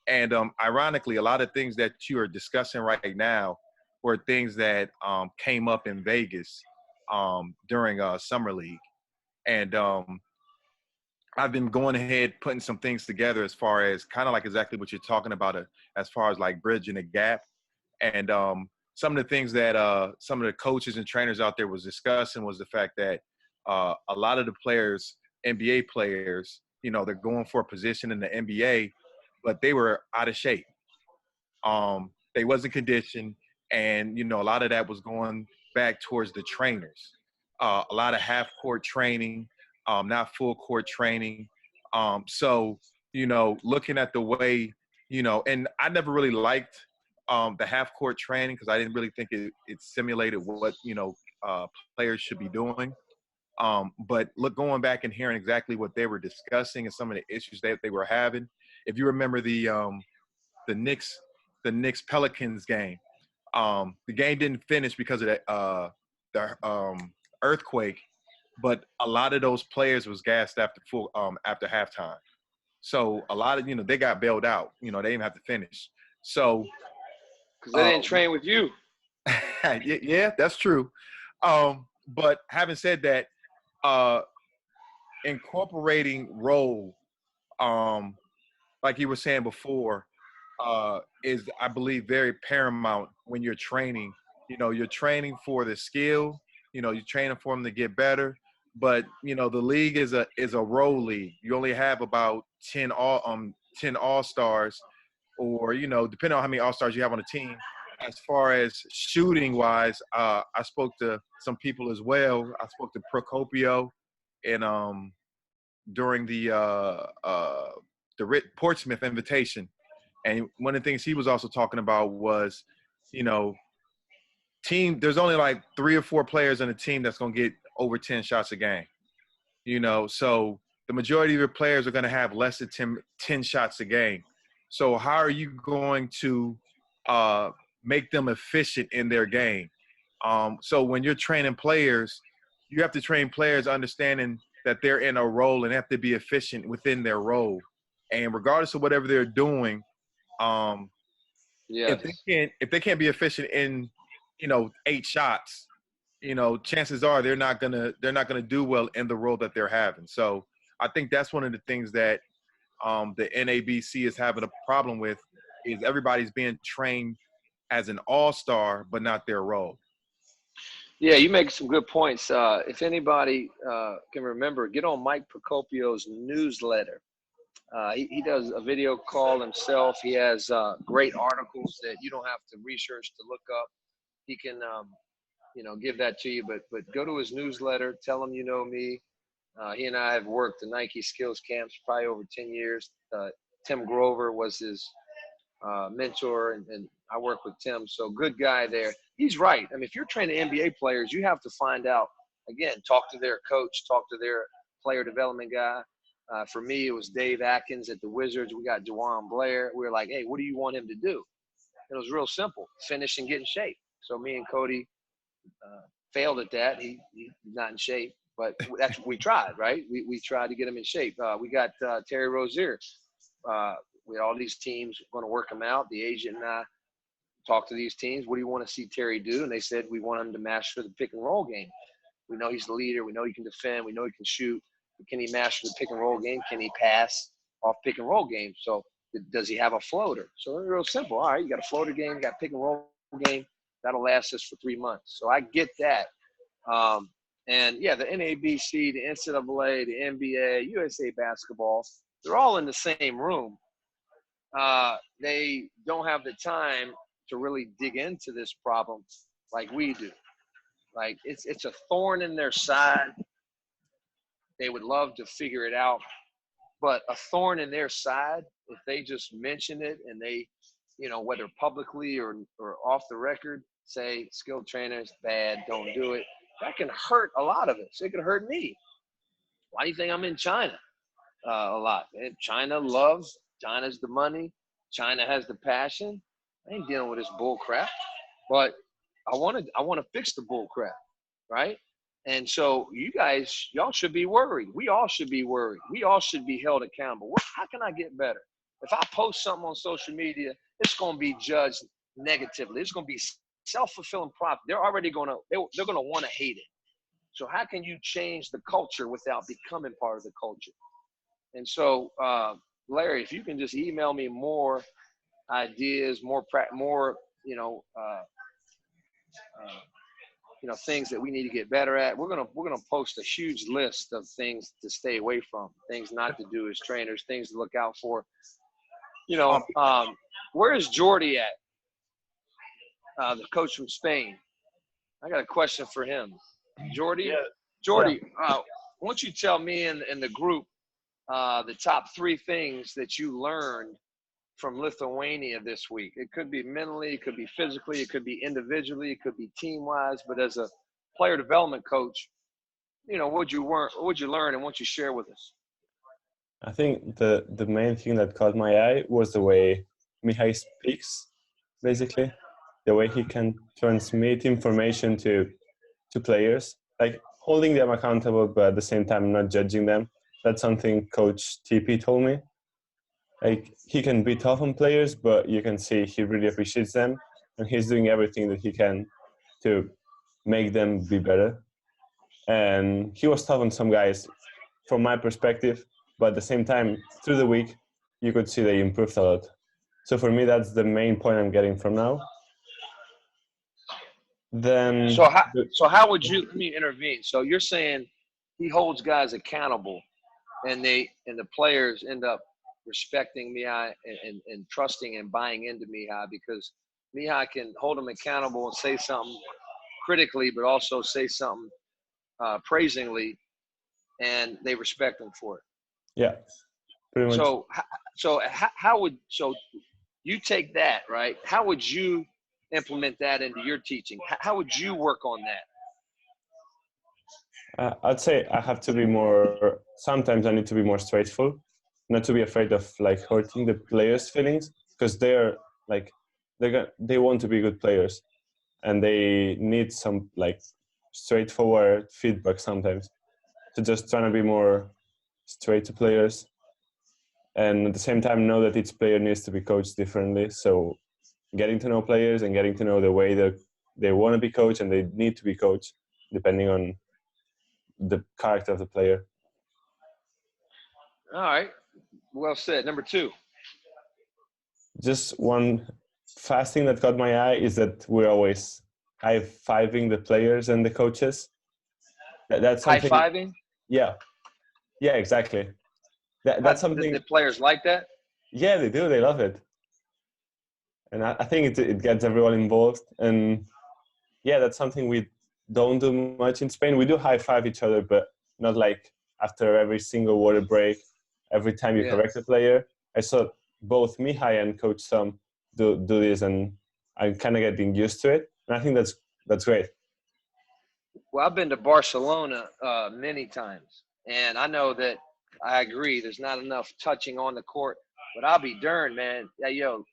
and ironically, a lot of things that you are discussing right now were things that came up in Vegas during Summer League, and I've been going ahead putting some things together as far as kind of like exactly what you're talking about, as far as like bridging the gap, and some of the things that some of the coaches and trainers out there was discussing was the fact that a lot of the players, NBA players, they're going for a position in the NBA, but they were out of shape. They wasn't conditioned, and a lot of that was going back towards the trainers. A lot of half-court training, not full-court training. So, looking at the way, and I never really liked the half-court training because I didn't really think it simulated what, players should be doing. But going back and hearing exactly what they were discussing and some of the issues that they were having. If you remember the Knicks Pelicans game, the game didn't finish because of the earthquake, but a lot of those players was gassed after halftime. So a lot of they got bailed out. They didn't have to finish. So because they didn't train with you. Yeah, that's true. But having said that, incorporating role, like you were saying before, is, I believe, very paramount when you're training. You're training for the skill. You're training for them to get better. But the league is a role league. You only have about 10 all-stars, or depending on how many all-stars you have on a team. As far as shooting wise, I spoke to some people as well. I spoke to Procopio, and during the Portsmouth invitation. And one of the things he was also talking about was, there's only like 3 or 4 players on a team that's going to get over 10 shots a game. So the majority of your players are going to have less than 10 shots a game. So how are you going to make them efficient in their game? So when you're training players, you have to train players understanding that they're in a role and have to be efficient within their role. And regardless of whatever they're doing, yes. if they can't be efficient in 8 shots, chances are they're not gonna do well in the role that they're having. So I think that's one of the things that the NABC is having a problem with, is everybody's being trained as an all-star but not their role. Yeah, you make some good points. If anybody can remember, get on Mike Procopio's newsletter. He does a video call himself. He has great articles that you don't have to research to look up. He can, give that to you. But go to his newsletter. Tell him you know me. He and I have worked the Nike skills camps probably over 10 years. Tim Grover was his mentor, and I work with Tim. So good guy there. He's right. I mean, if you're training NBA players, you have to find out, again, talk to their coach, talk to their player development guy. For me, it was Dave Atkins at the Wizards. We got DeJuan Blair. We were like, hey, what do you want him to do? It was real simple, finish and get in shape. So me and Cody failed at that. He's not in shape, but that's what we tried, right? We tried to get him in shape. We got Terry Rozier. We had all these teams going to work him out. The agent and I talked to these teams. What do you want to see Terry do? And they said, we want him to master the pick and roll game. We know he's the leader. We know he can defend. We know he can shoot. But can he master the pick and roll game? Can he pass off pick and roll game? So does he have a floater? So it's real simple. All right, you got a floater game, you got a pick and roll game. That'll last us for 3 months. So I get that. And yeah, the NABC, the NCAA, the NBA, USA Basketball, they're all in the same room. They don't have the time to really dig into this problem like we do. Like it's a thorn in their side. They would love to figure it out, but a thorn in their side, if they just mention it and they, whether publicly or off the record, say skilled trainers bad, don't do it, that can hurt a lot of us. It could hurt me. Why do you think I'm in China a lot? And China's the money. China has the passion. I ain't dealing with this bull crap, but I want to fix the bull crap, right? And so y'all should be worried. We all should be worried. We all should be held accountable. How can I get better? If I post something on social media, it's going to be judged negatively. It's going to be self-fulfilling prophecy. They're already going to want to hate it. So how can you change the culture without becoming part of the culture? And so, Larry, if you can just email me more ideas, more things that we need to get better at. We're gonna post a huge list of things to stay away from, things not to do as trainers, things to look out for. Where is Jordy at? The coach from Spain. I got a question for him. Jordy, Yeah. Jordy, why don't you tell me and the group the top 3 things that you learned from Lithuania this week? It could be mentally, it could be physically, it could be individually, it could be team-wise. But as a player development coach, what'd you learn, and what you share with us? I think the main thing that caught my eye was the way Mihai speaks, basically. The way he can transmit information to players, like holding them accountable, but at the same time not judging them. That's something Coach TP told me. Like, he can be tough on players, but you can see he really appreciates them, and he's doing everything that he can to make them be better. And he was tough on some guys from my perspective, but at the same time, through the week, you could see they improved a lot. So for me, that's the main point I'm getting from now. Then, so how would you, let me intervene. So you're saying he holds guys accountable, and the players end up respecting Mihai and trusting and buying into Mihai, because Mihai can hold them accountable and say something critically, but also say something praisingly, and they respect him for it. Yeah, pretty much. So how would you take that, right? How would you implement that into your teaching? How would you work on that? I'd say I have to be more, sometimes I need to be more straightforward, not to be afraid of like hurting the players' feelings, because they're like, they want to be good players, and they need some like straightforward feedback sometimes. So just trying to be more straight to players, and at the same time know that each player needs to be coached differently. So getting to know players and getting to know the way that they want to be coached and they need to be coached, depending on the character of the player. All right. Well said. Number 2. Just one fast thing that caught my eye is that we're always high-fiving the players and the coaches. That's something. High-fiving? Yeah, exactly. That's something. The players like that? Yeah, they do. They love it. And I think it gets everyone involved. And yeah, that's something we don't do much in Spain. We do high-five each other, but not like after every single water break, every time you Yeah. correct a player. I saw both Mihai and Coach Sam do this, and I'm kind of getting used to it. And I think that's great. Well, I've been to Barcelona many times, and I know that I agree. There's not enough touching on the court, but I'll be darned, man. Yeah, yo,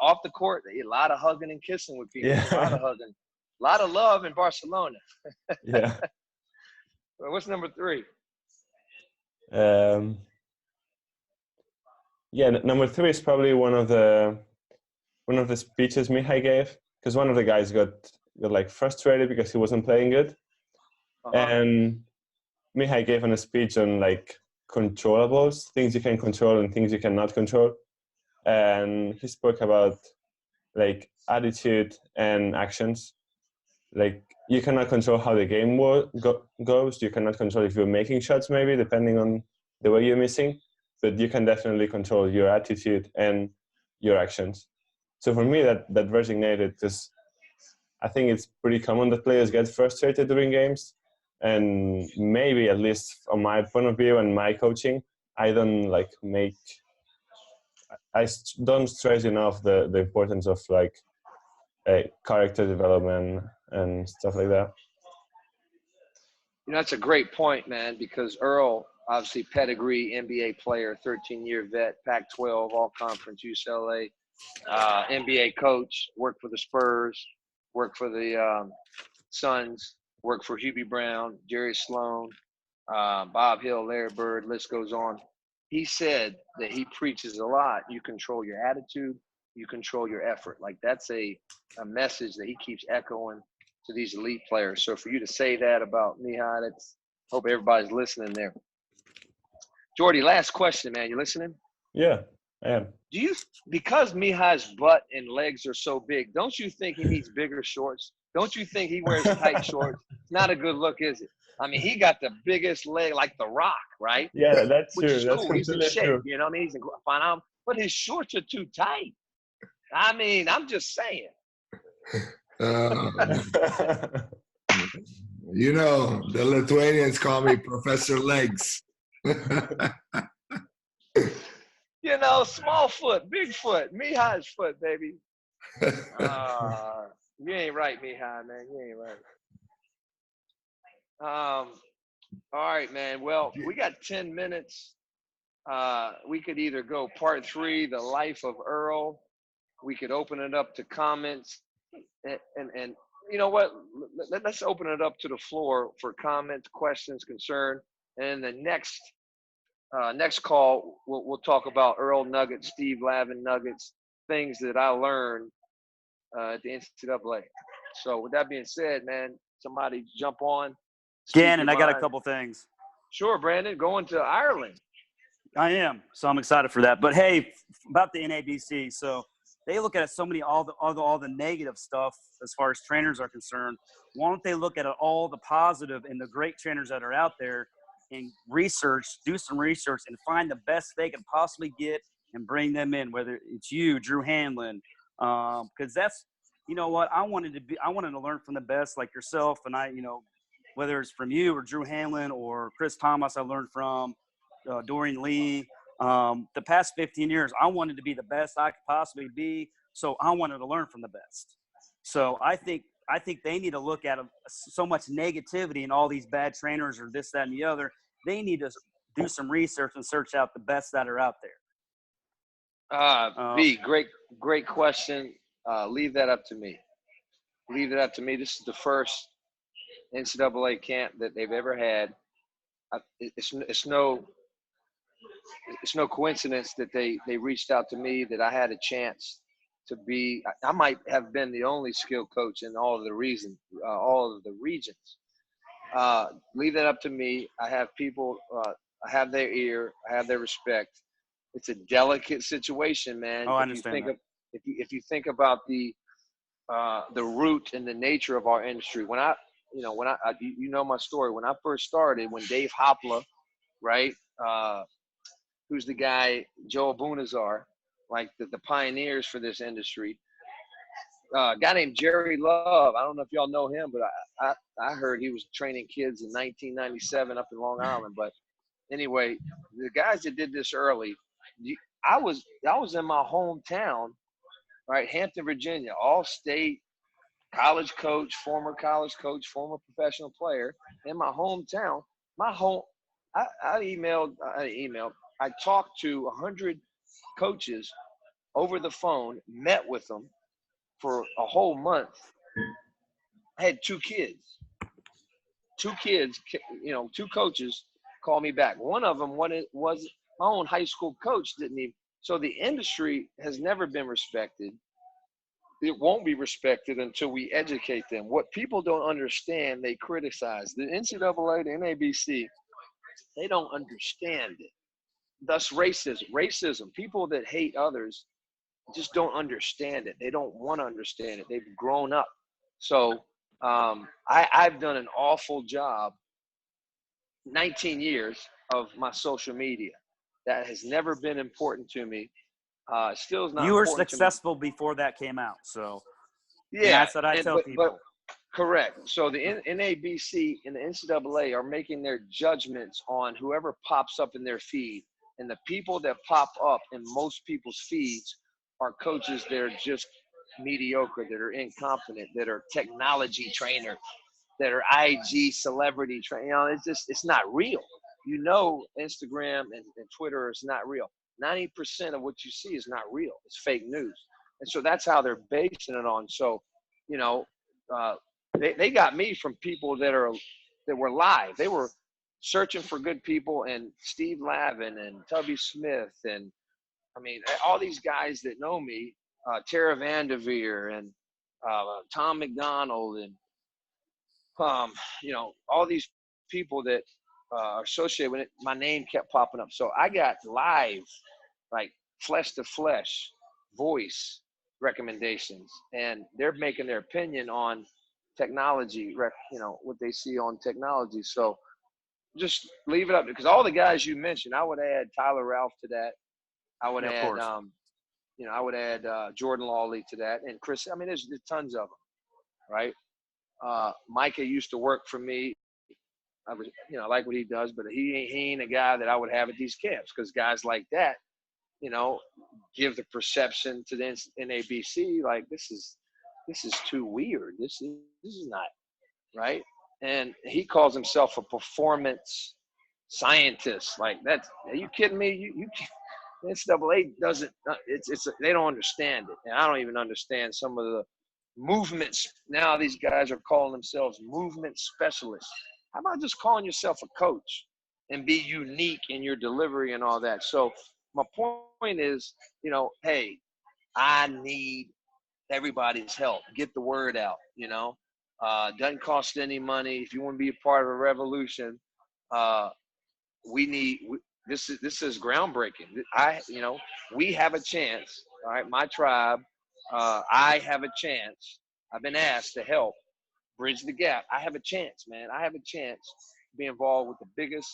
off the court, a lot of hugging and kissing with people. Yeah. A lot of hugging, a lot of love in Barcelona. Yeah. Well, what's number 3? Yeah, number 3 is probably one of the speeches Mihai gave, because one of the guys got like frustrated because he wasn't playing good, and Mihai gave a speech on like controllables, things you can control and things you cannot control, and he spoke about like attitude and actions. Like you cannot control how the game goes. You cannot control if you're making shots, maybe depending on the way you're missing, but you can definitely control your attitude and your actions. So for me, that resonated, because I think it's pretty common that players get frustrated during games, and maybe, at least from my point of view and my coaching, I don't stress enough the importance of like character development and stuff like that. You know, that's a great point, man, because Earl, obviously pedigree, NBA player, 13-year vet, Pac-12, all-conference, UCLA, NBA coach, worked for the Spurs, worked for the Suns, worked for Hubie Brown, Jerry Sloan, Bob Hill, Larry Bird, list goes on. He said that he preaches a lot. You control your attitude, you control your effort. Like that's a message that he keeps echoing to these elite players. So for you to say that about Mihai, that's, hope everybody's listening there. Jordy, last question, man. You listening? Yeah, I am. Do you, because Mihai's butt and legs are so big, don't you think he needs bigger shorts? Don't you think he wears tight shorts? It's not a good look, is it? I mean, he got the biggest leg, like The Rock, right? Yeah, that's Which true. is That's cool. He's in completely shape, true. you know what I mean? He's in fine arm, but his shorts are too tight. I mean, I'm just saying. You know, the Lithuanians call me Professor Legs. You know, small foot, big foot, Mihai's foot, baby. You ain't right, Mihai, man. You ain't right. All right, man. Well, we got 10 minutes. We could either go part 3, the life of Earl. We could open it up to comments. And you know what? Let's open it up to the floor for comments, questions, concern. And the next call, we'll talk about Earl nuggets, Steve Lavin nuggets, things that I learned at the NCAA. So with that being said, man, somebody jump on. Gannon, I got a couple things. Sure, Brandon, going to Ireland. I am, so I'm excited for that. But hey, about the NABC, so they look at so many all the negative stuff as far as trainers are concerned. Why don't they look at all the positive and the great trainers that are out there and do some research and find the best they can possibly get and bring them in, whether it's you, Drew Hanlon, because that's, you know what, I wanted to learn from the best, like yourself, and I, you know, whether it's from you or Drew Hanlon or Chris Thomas, I learned from Dorian Lee. The past 15 years, I wanted to be the best I could possibly be, so I wanted to learn from the best. So I think they need to look at so much negativity and all these bad trainers or this, that, and the other. They need to do some research and search out the best that are out there. B, great question. Leave that up to me. This is the first NCAA camp that they've ever had. It's no coincidence that they reached out to me, that I had a chance to be. I might have been the only skill coach in all of the regions. Leave that up to me. I have people. I have their ear. I have their respect. It's a delicate situation, man. Oh, I understand that. If you think about the root and the nature of our industry, when I my story. When I first started, when Dave Hopla, right, who's the guy, Joe Abunazar, like the pioneers for this industry. A guy named Jerry Love. I don't know if y'all know him, but I heard he was training kids in 1997 up in Long Island. But anyway, the guys that did this early, I was in my hometown, right, Hampton, Virginia, all state college coach, former professional player in my hometown. My home, I talked to 100 coaches over the phone, met with them for a whole month. I had two kids, two coaches call me back. One of them was my own high school coach didn't even. So the industry has never been respected. It won't be respected until we educate them. What people don't understand, they criticize. The NCAA, the NABC, they don't understand it. Thus, racism. People that hate others just don't understand it. They don't want to understand it. They've grown up. So I've done an awful job, 19 years of my social media. That has never been important to me. Still is not. You were important successful before that came out, so yeah, that's what I tell people. But correct. So the NABC and the NCAA are making their judgments on whoever pops up in their feed, and the people that pop up in most people's feeds are coaches that are just mediocre, that are incompetent, that are technology trainers, that are IG celebrity trainers. It's not real. Instagram and Twitter is not real. 90% of what you see is not real. It's fake news. And so that's how they're basing it on. So, they got me from people that were live. They were searching for good people, and Steve Lavin and Tubby Smith, and I mean, all these guys that know me, Tara Vanderveer and Tom McDonald, and all these people that are associated with it, my name kept popping up. So I got live, like flesh to flesh, voice recommendations, and they're making their opinion on technology, what they see on technology. So just leave it up, because all the guys you mentioned, I would add Tyler Ralph to that. I would add, Jordan Lawley to that, and Chris. I mean, there's tons of them, right? Micah used to work for me. I was, like what he does, but he ain't a guy that I would have at these camps, because guys like that, give the perception to the NABC like this is too weird. This is not right. And he calls himself a performance scientist. Like, are you kidding me? You NCAA doesn't. They don't understand it, and I don't even understand some of the movements. Now these guys are calling themselves movement specialists. How about just calling yourself a coach and be unique in your delivery and all that? So my point is, hey, I need everybody's help. Get the word out. Doesn't cost any money. If you want to be a part of a revolution, this is groundbreaking. We have a chance. All right, my tribe. I have a chance. I've been asked to help bridge the gap. I have a chance, man. I have a chance to be involved with the biggest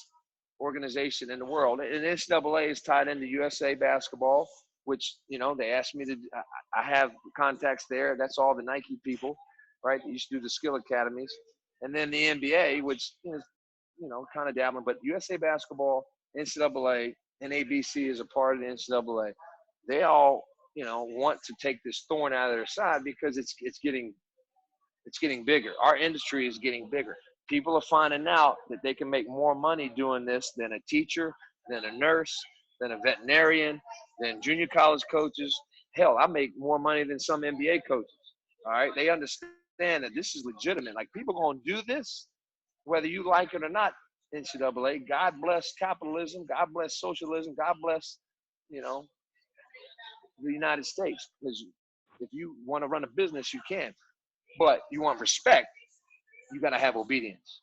organization in the world. And NCAA is tied into USA basketball, which, they asked me to. I have contacts there. That's all the Nike people, right? They used to do the skill academies. And then the NBA, which is, kind of dabbling. But USA basketball, NCAA, and ABC is a part of the NCAA. They all, want to take this thorn out of their side, because it's getting bigger. Our industry is getting bigger. People are finding out that they can make more money doing this than a teacher, than a nurse, than a veterinarian, than junior college coaches. Hell, I make more money than some NBA coaches. All right. They understand that this is legitimate. Like, people going to do this, whether you like it or not, NCAA. God bless capitalism. God bless socialism. God bless, the United States. Because if you want to run a business, you can. But you want respect, you got to have obedience.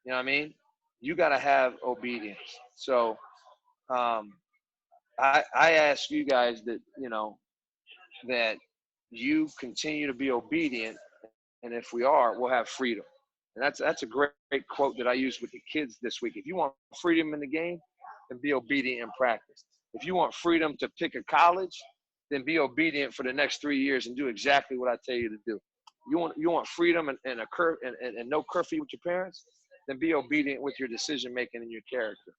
You know what I mean? You got to have obedience. So I ask you guys that, that you continue to be obedient. And if we are, we'll have freedom. And that's a great quote that I used with the kids this week. If you want freedom in the game, then be obedient in practice. If you want freedom to pick a college, then be obedient for the next 3 years and do exactly what I tell you to do. You want freedom and no curfew with your parents, then be obedient with your decision making and your character.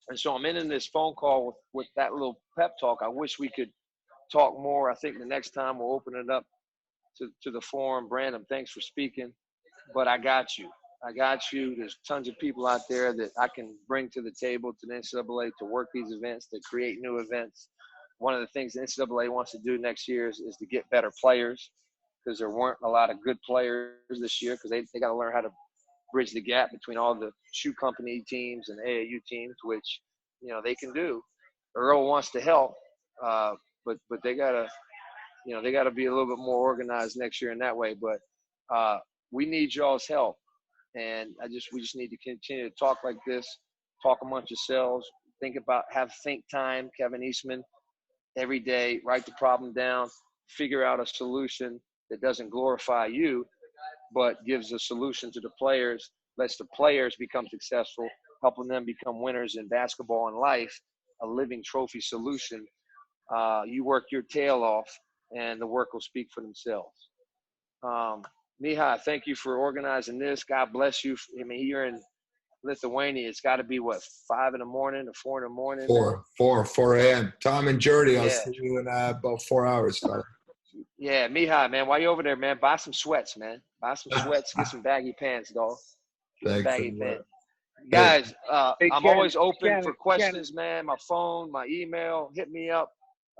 And so I'm ending this phone call with that little pep talk. I wish we could talk more. I think the next time we'll open it up to the forum. Brandon, thanks for speaking. But I got you. I got you. There's tons of people out there that I can bring to the table to the NCAA to work these events, to create new events. One of the things the NCAA wants to do next year is to get better players, because there weren't a lot of good players this year, because they got to learn how to bridge the gap between all the shoe company teams and AAU teams, which, you know, they can do. Earl wants to help, but they gotta, you know, they gotta be a little bit more organized next year in that way. But we need y'all's help, and we just need to continue to talk like this, talk amongst yourselves, have think time, Kevin Eastman, every day, write the problem down, figure out a solution that doesn't glorify you, but gives a solution to the players, lets the players become successful, helping them become winners in basketball and life, a living trophy solution. You work your tail off, and the work will speak for themselves. Mihai, thank you for organizing this. God bless you. I mean, you're in Lithuania. It's got to be, what, 5 in the morning or 4 in the morning? 4 a.m. Tom and Jordy, I'll Yeah. see you in about 4 hours, fella. Yeah, Mihai, man, while you over there, man, buy some sweats, man. Buy some sweats, get some baggy pants, dog. Thanks. Baggy pants. Guys, Hey, I'm Ken, always open Ken, for questions, man. My phone, my email, hit me up.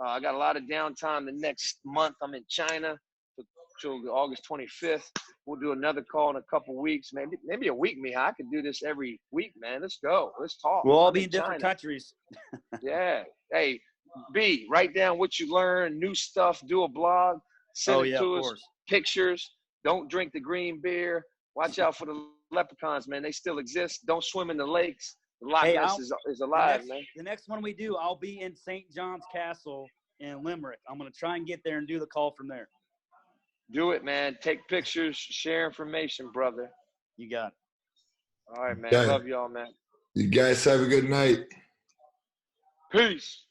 I got a lot of downtime the next month. I'm in China till August 25th. We'll do another call in a couple weeks, maybe a week, Mihai. I could do this every week, man. Let's go. Let's talk. We'll all I'm be in different China. countries. Yeah. Hey, B, write down what you learn, new stuff, do a blog, send it to us, course. pictures. Don't drink the green beer. Watch out for the leprechauns, man. They still exist. Don't swim in the lakes. The Loch Hey, Ness is alive, man. The next one we do, I'll be in St. John's Castle in Limerick. I'm going to try and get there and do the call from there. Do it, man. Take pictures, share information, brother. You got it. All right, man. Okay. Love y'all, man. You guys have a good night. Peace.